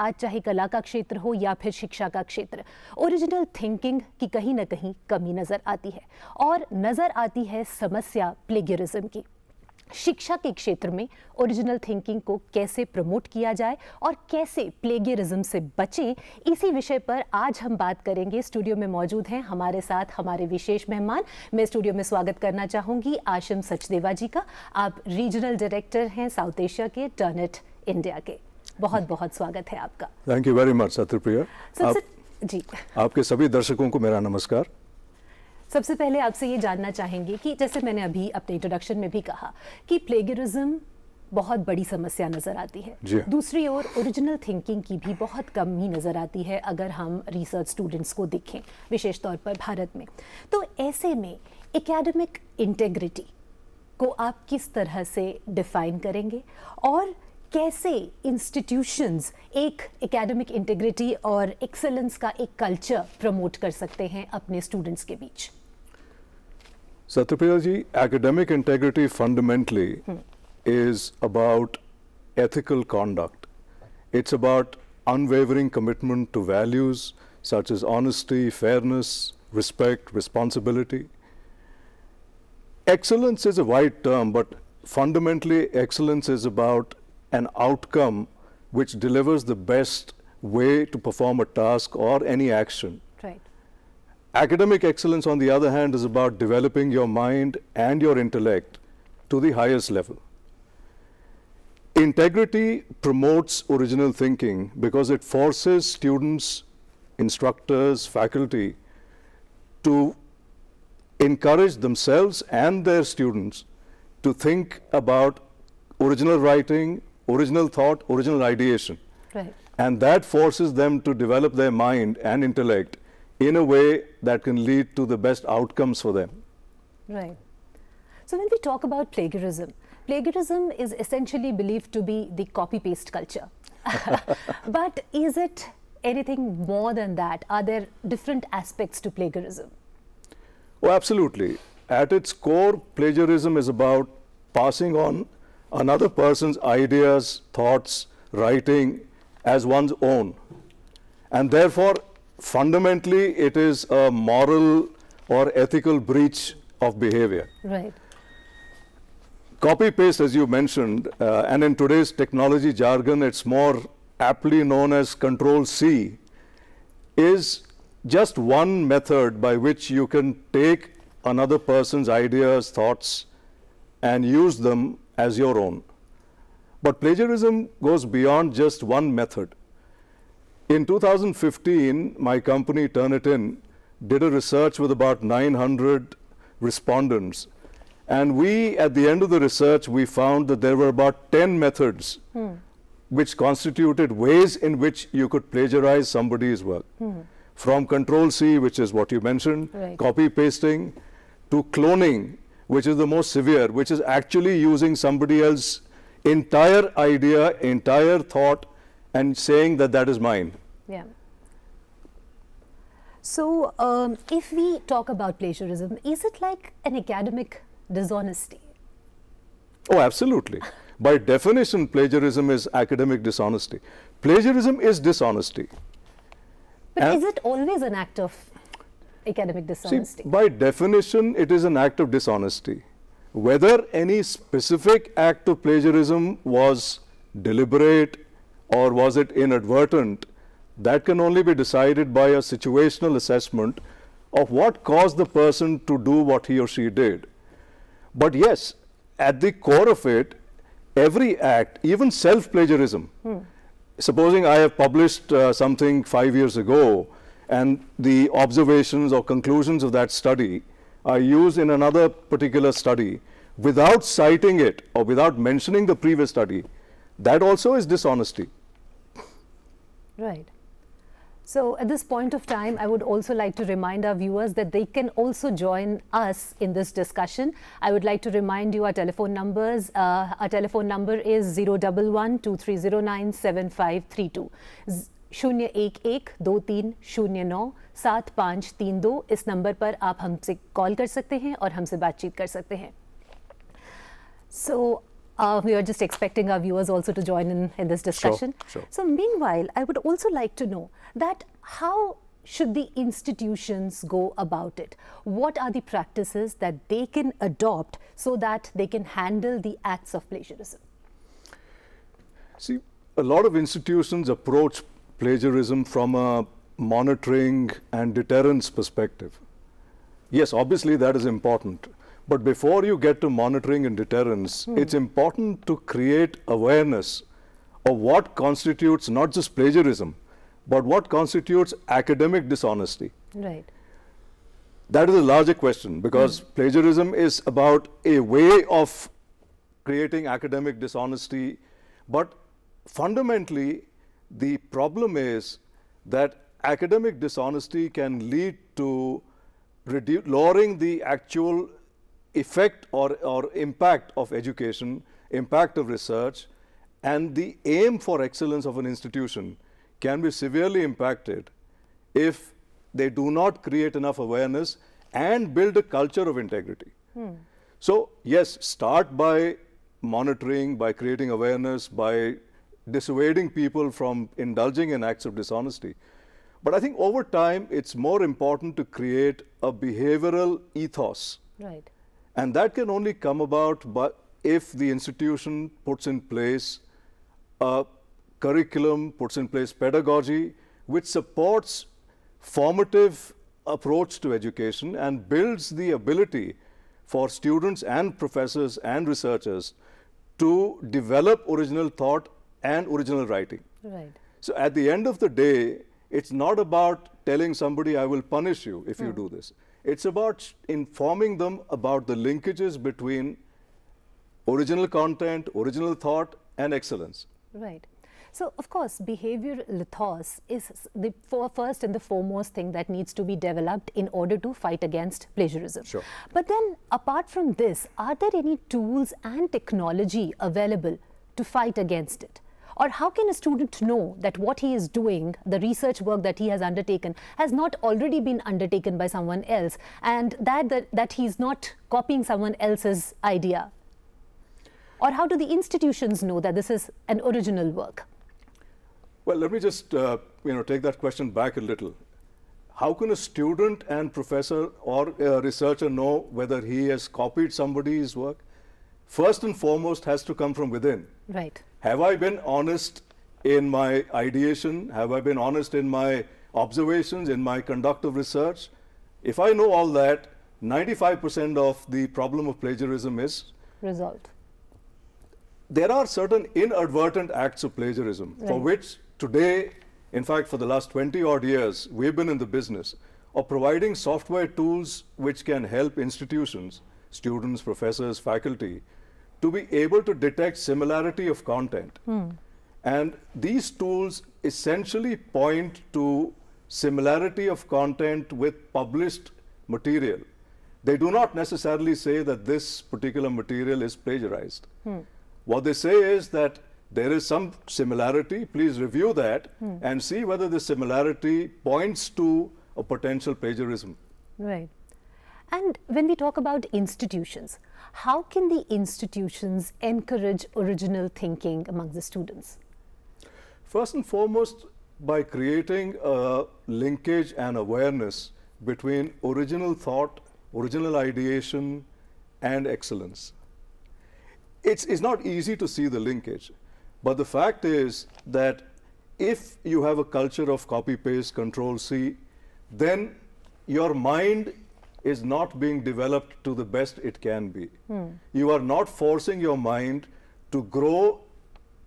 आज चाहे कला का क्षेत्र हो या फिर शिक्षा का क्षेत्र, ओरिजिनल थिंकिंग की कहीं ना कहीं कमी नज़र आती है और नज़र आती है समस्या प्लेगरिज्म की। शिक्षा के क्षेत्र में ओरिजिनल थिंकिंग को कैसे प्रमोट किया जाए और कैसे प्लेगरिज्म से बचें, इसी विषय पर आज हम बात करेंगे। स्टूडियो में मौजूद हैं हमारे साथ हमारे विशेष मेहमान। मैं स्टूडियो में स्वागत करना चाहूँगी आशिम सचदेवा जी का। आप रीजनल डायरेक्टर हैं साउथ एशिया के टर्निट इंडिया के। बहुत बहुत स्वागत है आपका। Thank you very much Satyapriya ji. आपके सभी दर्शकों को मेरा नमस्कार। सबसे पहले आपसे ये जानना चाहेंगे कि जैसे मैंने अभी अपने इंट्रोडक्शन में भी कहा कि प्लेगरिज्म बहुत बड़ी समस्या नज़र आती है। दूसरी ओर ओरिजिनल थिंकिंग की भी बहुत कमी नज़र आती है अगर हम रिसर्च स्टूडेंट्स को देखें, विशेष तौर पर भारत में। तो ऐसे में एकेडमिक इंटेग्रिटी को आप किस तरह से डिफाइन करेंगे और कैसे इंस्टीट्यूशंस एक एकेडमिक इंटेग्रिटी और एक्सेलेंस का एक कल्चर प्रमोट कर सकते हैं अपने स्टूडेंट्स के बीच? Satyapriya ji, academic integrity fundamentally is about ethical conduct. It's about unwavering commitment to values such as honesty, fairness, respect, responsibility. Excellence is a wide term, but fundamentally excellence is about an outcome which delivers the best way to perform a task or any action. Right. Academic excellence, on the other hand, is about developing your mind and your intellect to the highest level. Integrity promotes original thinking because it forces students, instructors, faculty to encourage themselves and their students to think about original writing, original thought, original ideation. Right. And that forces them to develop their mind and intellect in a way that can lead to the best outcomes for them. Right. So when we talk about plagiarism, plagiarism is essentially believed to be the copy-paste culture. But is it anything more than that? Are there different aspects to plagiarism? Oh, absolutely. At its core, plagiarism is about passing on another person's ideas, thoughts, writing as one's own. And therefore, fundamentally, it is a moral or ethical breach of behavior. Right. Copy-paste, as you mentioned, and in today's technology jargon, it's more aptly known as Control-C, is just one method by which you can take another person's ideas, thoughts, and use them as your own. But plagiarism goes beyond just one method. In 2015, my company TurnitIn did a research with about 900 respondents. And we, at the end of the research, we found that there were about 10 methods which constituted ways in which you could plagiarize somebody's work. From Control-C, which is what you mentioned, right, copy-pasting, to cloning, which is the most severe, which is actually using somebody else's entire idea, entire thought, and saying that that is mine. Yeah. So, if we talk about plagiarism, is it like an academic dishonesty? Oh, absolutely. By definition, plagiarism is academic dishonesty. Plagiarism is dishonesty. But is it always an act of academic dishonesty? See, by definition, it is an act of dishonesty. Whether any specific act of plagiarism was deliberate or was it inadvertent, that can only be decided by a situational assessment of what caused the person to do what he or she did. But yes, at the core of it, every act, even self-plagiarism, supposing I have published something 5 years ago and the observations or conclusions of that study are used in another particular study without citing it or without mentioning the previous study, that also is dishonesty. Right. So at this point of time, I would also like to remind our viewers that they can also join us in this discussion. I would like to remind you our telephone numbers. Our telephone number is 011-2309-7532. 011-2309-7532. इस number पर आप हमसे call कर सकते हैं और हमसे बातचीत कर सकते हैं. So We are just expecting our viewers also to join in this discussion. Sure. So meanwhile, I would also like to know that how should the institutions go about it? What are the practices that they can adopt so that they can handle the acts of plagiarism? See, a lot of institutions approach plagiarism from a monitoring and deterrence perspective. Yes, obviously that is important. But before you get to monitoring and deterrence, it's important to create awareness of what constitutes not just plagiarism, but what constitutes academic dishonesty. Right. That is a larger question, because plagiarism is about a way of creating academic dishonesty. But fundamentally, the problem is that academic dishonesty can lead to lowering the actual effect or impact of education, impact of research, and the aim for excellence of an institution can be severely impacted if they do not create enough awareness and build a culture of integrity. So yes, start by monitoring, by creating awareness, by dissuading people from indulging in acts of dishonesty. But I think over time, it's more important to create a behavioral ethos. Right. And that can only come about if the institution puts in place a curriculum, puts in place pedagogy, which supports formative approach to education and builds the ability for students and professors and researchers to develop original thought and original writing. Right. So at the end of the day, it's not about telling somebody, I will punish you if you do this. It's about informing them about the linkages between original content, original thought, and excellence. Right. So, of course, behavioral ethos is the first and the foremost thing that needs to be developed in order to fight against plagiarism. Sure. But then, apart from this, are there any tools and technology available to fight against it? Or how can a student know that what he is doing, the research work that he has undertaken, has not already been undertaken by someone else, and that he's not copying someone else's idea? Or how do the institutions know that this is an original work? Well, let me just take that question back a little. How can a student and professor or a researcher know whether he has copied somebody's work? First and foremost has to come from within. Right. Have I been honest in my ideation? Have I been honest in my observations, in my conduct of research? If I know all that, 95% of the problem of plagiarism is resolved. There are certain inadvertent acts of plagiarism for which today, in fact, for the last 20 odd years, we've been in the business of providing software tools which can help institutions, students, professors, faculty, to be able to detect similarity of content. And these tools essentially point to similarity of content with published material. They do not necessarily say that this particular material is plagiarized. What they say is that there is some similarity, please review that and see whether the similarity points to a potential plagiarism. Right. And when we talk about institutions, how can the institutions encourage original thinking among the students? First and foremost, by creating a linkage and awareness between original thought, original ideation, and excellence. It's not easy to see the linkage, but the fact is that if you have a culture of copy-paste, Control-C, then your mind is not being developed to the best it can be. You are not forcing your mind to grow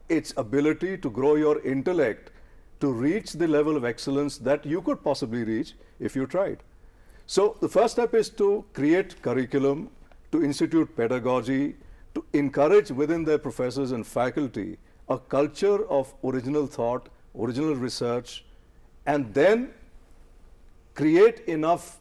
its ability, to grow your intellect, to reach the level of excellence that you could possibly reach if you tried. So the first step is to create curriculum, to institute pedagogy, to encourage within their professors and faculty a culture of original thought, original research, and then create enough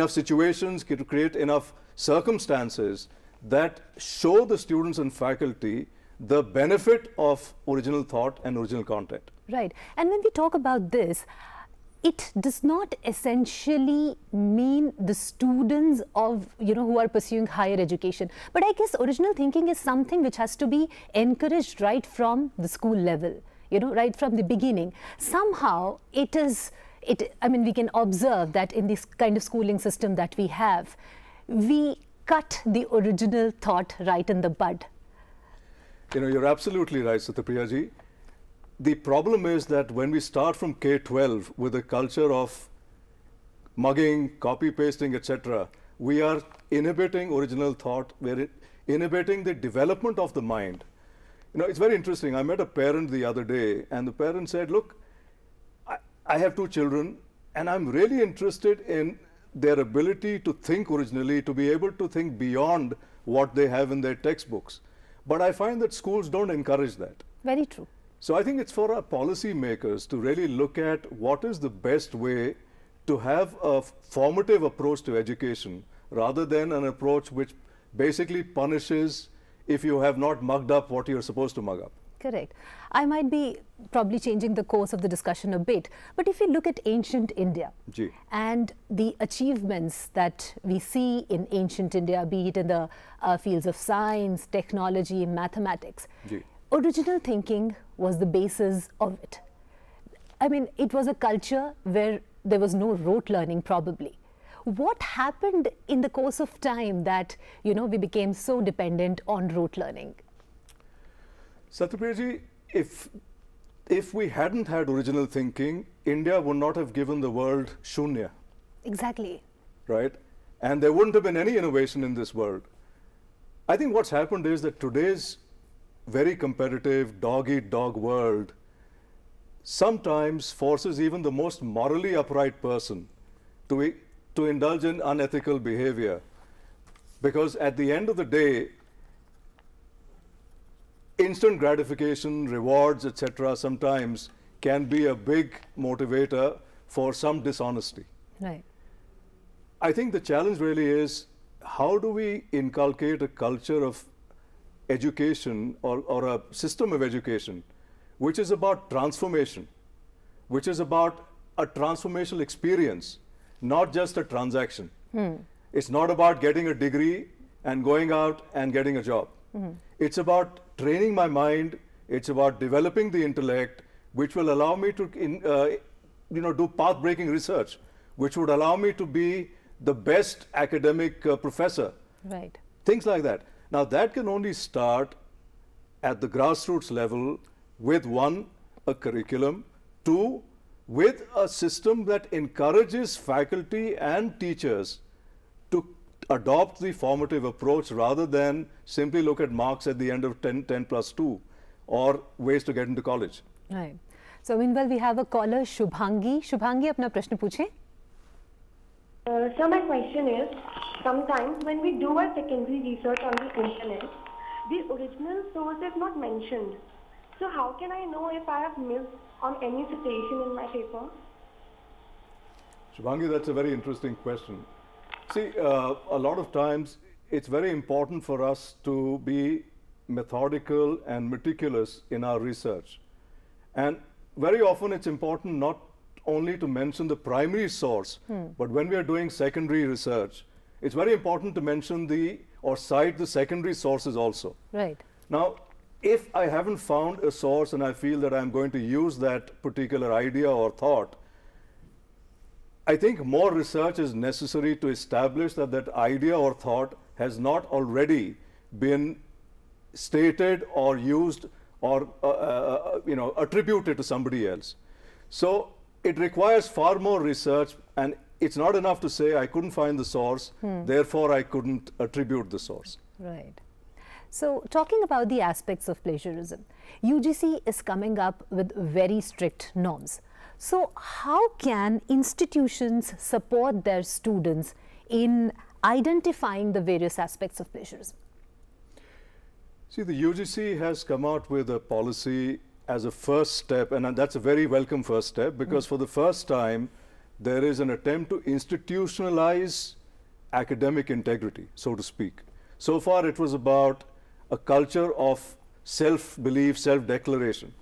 situations, to create enough circumstances that show the students and faculty the benefit of original thought and original content. Right. And when we talk about this, it does not essentially mean the students of, who are pursuing higher education. But I guess original thinking is something which has to be encouraged right from the school level, right from the beginning. Somehow we can observe that in this kind of schooling system that we have, we cut the original thought right in the bud. You're absolutely right, Satyapriya ji. The problem is that when we start from K-12 with a culture of mugging, copy-pasting, etc., we are inhibiting original thought, we're inhibiting the development of the mind. It's very interesting. I met a parent the other day, and the parent said, look, I have 2 children, and I'm really interested in their ability to think originally, to be able to think beyond what they have in their textbooks. But I find that schools don't encourage that. Very true. So I think it's for our policy makers to really look at what is the best way to have a formative approach to education rather than an approach which basically punishes if you have not mugged up what you're supposed to mug up. Correct. I might be probably changing the course of the discussion a bit, but if you look at ancient India and the achievements that we see in ancient India, be it in the fields of science, technology, mathematics, original thinking was the basis of it. I mean, it was a culture where there was no rote learning probably. What happened in the course of time that, we became so dependent on rote learning? Satyapriya ji, if we hadn't had original thinking, India would not have given the world shunya. Exactly. Right? And there wouldn't have been any innovation in this world. I think what's happened is that today's very competitive, dog-eat-dog world sometimes forces even the most morally upright person to indulge in unethical behavior. Because at the end of the day, instant gratification, rewards, etc., sometimes can be a big motivator for some dishonesty. Right. I think the challenge really is, how do we inculcate a culture of education or a system of education which is about transformation, which is about a transformational experience, not just a transaction. It's not about getting a degree and going out and getting a job. It's about training my mind. It's about developing the intellect, which will allow me to do path-breaking research, which would allow me to be the best academic professor. Right. Things like that. Now, that can only start at the grassroots level with 1, a curriculum, 2, with a system that encourages faculty and teachers to adopt the formative approach rather than simply look at marks at the end of 10 plus 2 or ways to get into college. Right. So, meanwhile, we have a caller, Shubhangi. Shubhangi, apna prashna puche. So my question is, sometimes when we do our secondary research on the internet, the original source is not mentioned. So how can I know if I have missed on any citation in my paper? Shubhangi, that's a very interesting question. See, a lot of times it's very important for us to be methodical and meticulous in our research. And very often it's important not only to mention the primary source, but when we are doing secondary research, it's very important to mention or cite the secondary sources also. Right. Now, if I haven't found a source and I feel that I'm going to use that particular idea or thought, I think more research is necessary to establish that that idea or thought has not already been stated or used or attributed to somebody else. So it requires far more research, and it's not enough to say I couldn't find the source, therefore I couldn't attribute the source. Right. So talking about the aspects of plagiarism, UGC is coming up with very strict norms. So how can institutions support their students in identifying the various aspects of plagiarism? See, the UGC has come out with a policy as a first step, and that's a very welcome first step, because for the first time there is an attempt to institutionalize academic integrity, so to speak. So far it was about a culture of self-belief, self-declaration.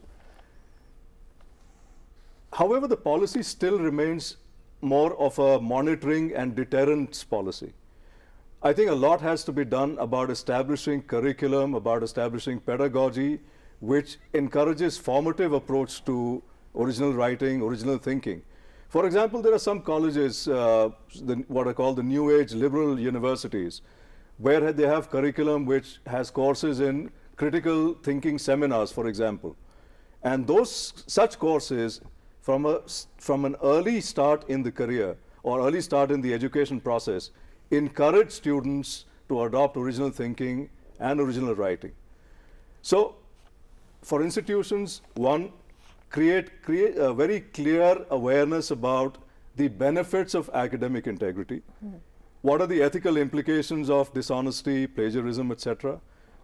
However, the policy still remains more of a monitoring and deterrence policy. I think a lot has to be done about establishing curriculum, about establishing pedagogy, which encourages formative approach to original writing, original thinking. For example, there are some colleges, what are called the New Age liberal universities, where they have curriculum which has courses in critical thinking seminars, for example. And such courses from an early start in the career or early start in the education process encourage students to adopt original thinking and original writing. So for institutions, one, create a very clear awareness about the benefits of academic integrity. What are the ethical implications of dishonesty, plagiarism, etc.?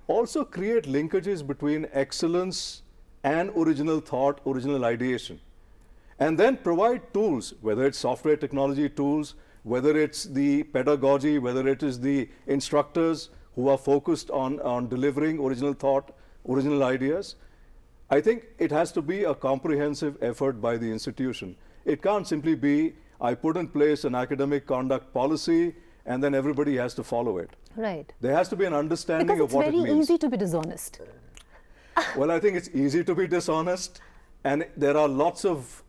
Also create linkages between excellence and original thought, original ideation. And then provide tools, whether it's software technology tools, whether it's the pedagogy, whether it is the instructors who are focused on delivering original thought, original ideas. I think it has to be a comprehensive effort by the institution. It can't simply be, I put in place an academic conduct policy and then everybody has to follow it. Right. There has to be an understanding of what it means. It's very easy to be dishonest. Well, I think it's easy to be dishonest, and there are lots of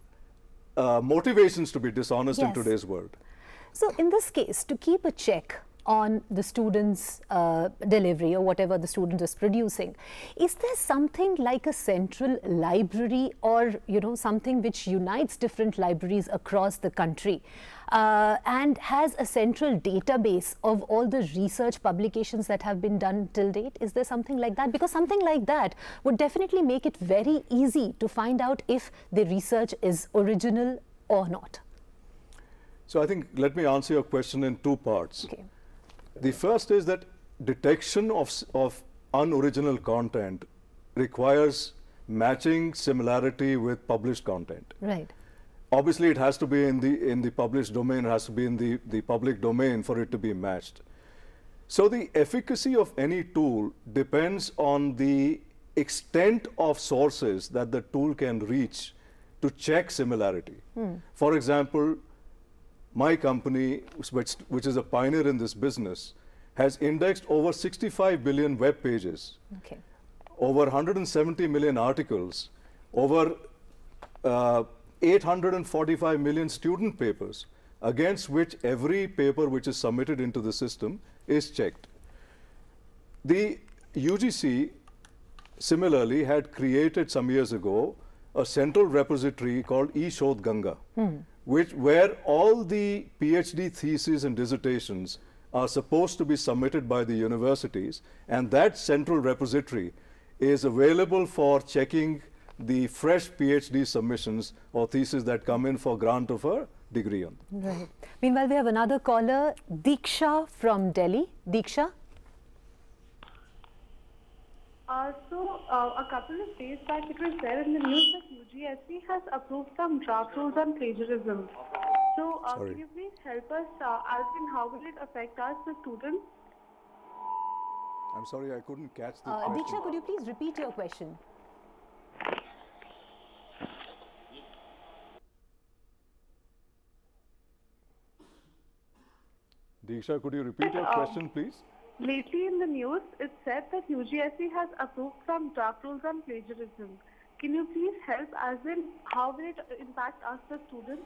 motivations to be dishonest in today's world. So in this case, to keep a check on the student's delivery or whatever the student is producing, is there something like a central library or something which unites different libraries across the country and has a central database of all the research publications that have been done till date? Is there something like that? Because something like that would definitely make it very easy to find out if the research is original or not. So I think, let me answer your question in two parts. Okay. The first is that detection of unoriginal content requires matching similarity with published content. Right. Obviously, it has to be in the published domain, it has to be in the public domain for it to be matched. So the efficacy of any tool depends on the extent of sources that the tool can reach to check similarity. For example, my company, which is a pioneer in this business, has indexed over 65 billion web pages, over 170 million articles, over 845 million student papers, against which every paper which is submitted into the system is checked. The UGC similarly had created some years ago a central repository called eShodh Ganga, where all the PhD theses and dissertations are supposed to be submitted by the universities, and that central repository is available for checking the fresh PhD submissions or theses that come in for grant of a degree on them. Right. Meanwhile, we have another caller, Diksha from Delhi. Diksha? A couple of days back it was there in the news that UGSC has approved some draft rules on plagiarism. So can you please help us as in how will it affect us, the students? I'm sorry, I couldn't catch the question. Diksha, could you please repeat your question? Diksha, could you repeat your question, please? Lately in the news, it said that UGSC has approved some draft rules on plagiarism. Can you please help as in how will it impact us, the students?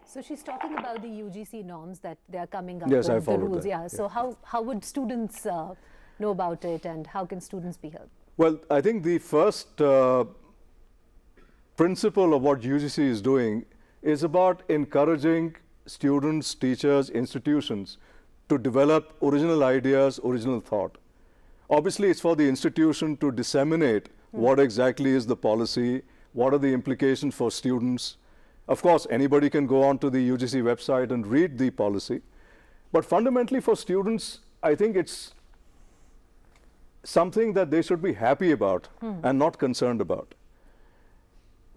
So she's talking about the UGC norms that they are coming up with, the rules. That. Yeah. So how would students know about it, and how can students be helped? Well, I think the first principle of what UGC is doing is about encouraging students, teachers, institutions to develop original ideas, original thought. Obviously, it's for the institution to disseminate what exactly is the policy, what are the implications for students. Of course, anybody can go onto the UGC website and read the policy. But fundamentally for students, I think it's something that they should be happy about and not concerned about.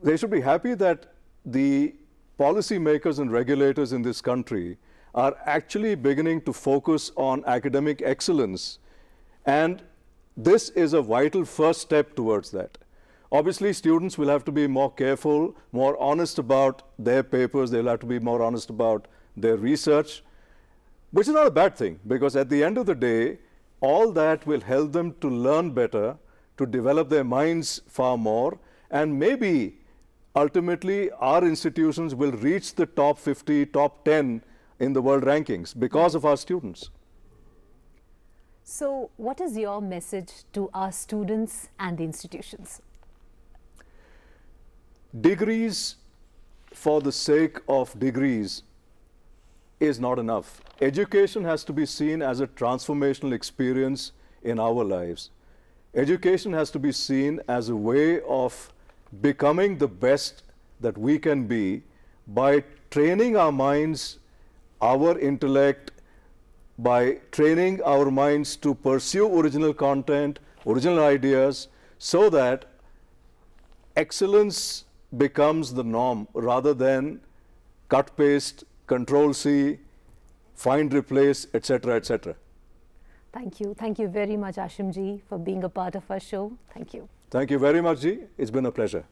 They should be happy that the policymakers and regulators in this country are actually beginning to focus on academic excellence, and this is a vital first step towards that. Obviously, students will have to be more careful, more honest about their papers. They'll have to be more honest about their research, which is not a bad thing, because at the end of the day, all that will help them to learn better, to develop their minds far more, and maybe ultimately our institutions will reach the top 50, top 10 in the world rankings because of our students. So what is your message to our students and the institutions? Degrees for the sake of degrees is not enough. Education has to be seen as a transformational experience in our lives. Education has to be seen as a way of becoming the best that we can be by training our minds, our intellect, by training our minds to pursue original content, original ideas, so that excellence becomes the norm rather than cut paste, control C, find replace, etc., etc. Thank you. Thank you very much, Ashim ji, for being a part of our show. Thank you. Thank you very much, Ji. It's been a pleasure.